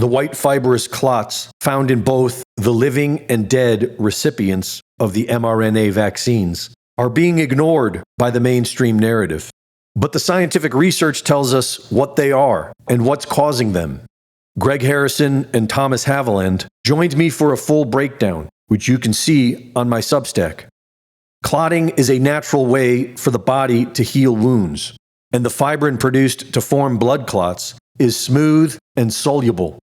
The white fibrous clots found in both the living and dead recipients of the mRNA vaccines are being ignored by the mainstream narrative. But the scientific research tells us what they are and what's causing them. Greg Harrison and Thomas Haviland joined me for a full breakdown, which you can see on my Substack. Clotting is a natural way for the body to heal wounds, and the fibrin produced to form blood clots is smooth and soluble.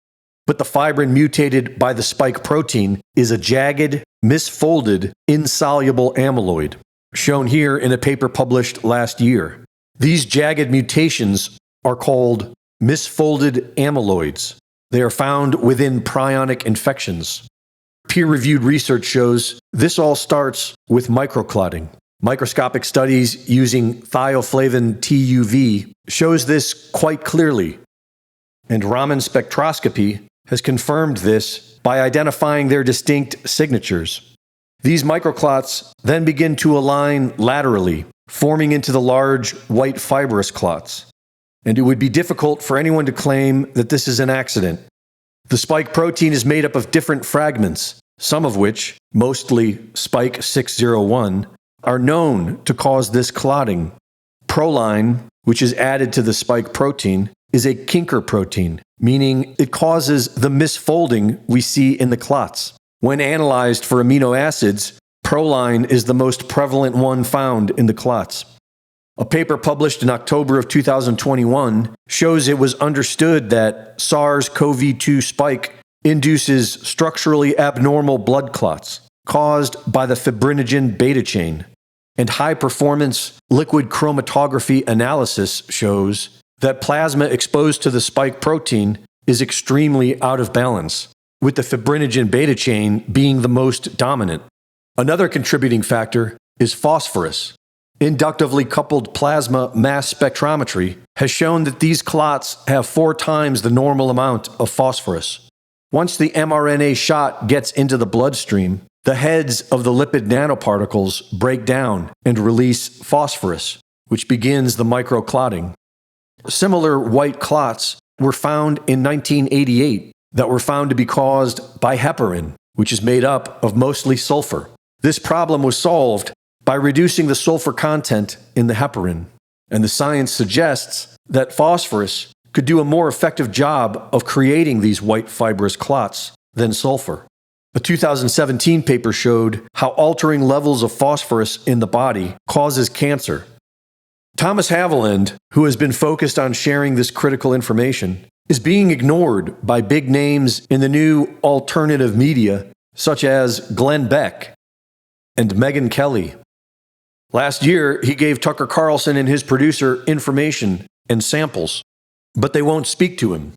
But the fibrin mutated by the spike protein is a jagged, misfolded, insoluble amyloid, shown here in a paper published last year. These jagged mutations are called misfolded amyloids. They are found within prionic infections. Peer-reviewed research shows this all starts with microclotting. Microscopic studies using thioflavin TUV shows this quite clearly. And Raman spectroscopy has confirmed this by identifying their distinct signatures. These microclots then begin to align laterally, forming into the large white fibrous clots. And it would be difficult for anyone to claim that this is an accident. The spike protein is made up of different fragments, some of which, mostly spike 601, are known to cause this clotting. Proline, which is added to the spike protein, is a kinker protein, meaning it causes the misfolding we see in the clots. When analyzed for amino acids, proline is the most prevalent one found in the clots. A paper published in October of 2021 shows it was understood that SARS-CoV-2 spike induces structurally abnormal blood clots caused by the fibrinogen beta chain. And high-performance liquid chromatography analysis shows that plasma exposed to the spike protein is extremely out of balance, with the fibrinogen beta chain being the most dominant. Another contributing factor is phosphorus. Inductively coupled plasma mass spectrometry has shown that these clots have 4 times the normal amount of phosphorus. Once the mRNA shot gets into the bloodstream, the heads of the lipid nanoparticles break down and release phosphorus, which begins the microclotting. Similar white clots were found in 1988 that were found to be caused by heparin, which is made up of mostly sulfur. This problem was solved by reducing the sulfur content in the heparin, and the science suggests that phosphorus could do a more effective job of creating these white fibrous clots than sulfur. A 2017 paper showed how altering levels of phosphorus in the body causes cancer. Thomas Haviland, who has been focused on sharing this critical information, is being ignored by big names in the new alternative media, such as Glenn Beck and Megyn Kelly. Last year, he gave Tucker Carlson and his producer information and samples, but they won't speak to him.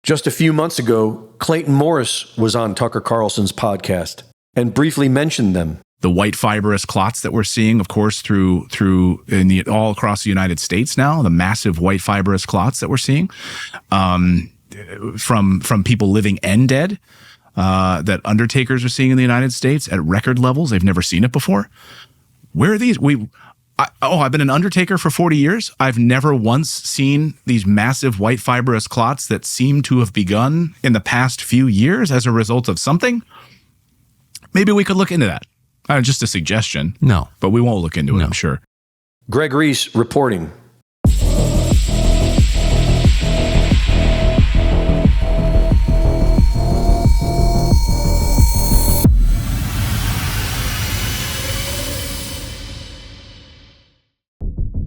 Just a few months ago, Clayton Morris was on Tucker Carlson's podcast and briefly mentioned them. The white fibrous clots that we're seeing, of course, all across the United States now, the massive white fibrous clots that we're seeing from people living and dead, that undertakers are seeing in the United States at record levels. They've never seen it before. Where are these? I've been an undertaker for 40 years. I've never once seen these massive white fibrous clots that seem to have begun in the past few years as a result of something. Maybe we could look into that. Just a suggestion. No. But we won't look into it, I'm sure. Greg Reese reporting.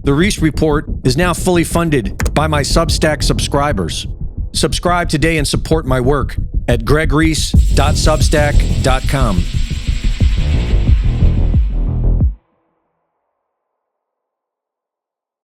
The Reese Report is now fully funded by my Substack subscribers. Subscribe today and support my work at gregreese.substack.com.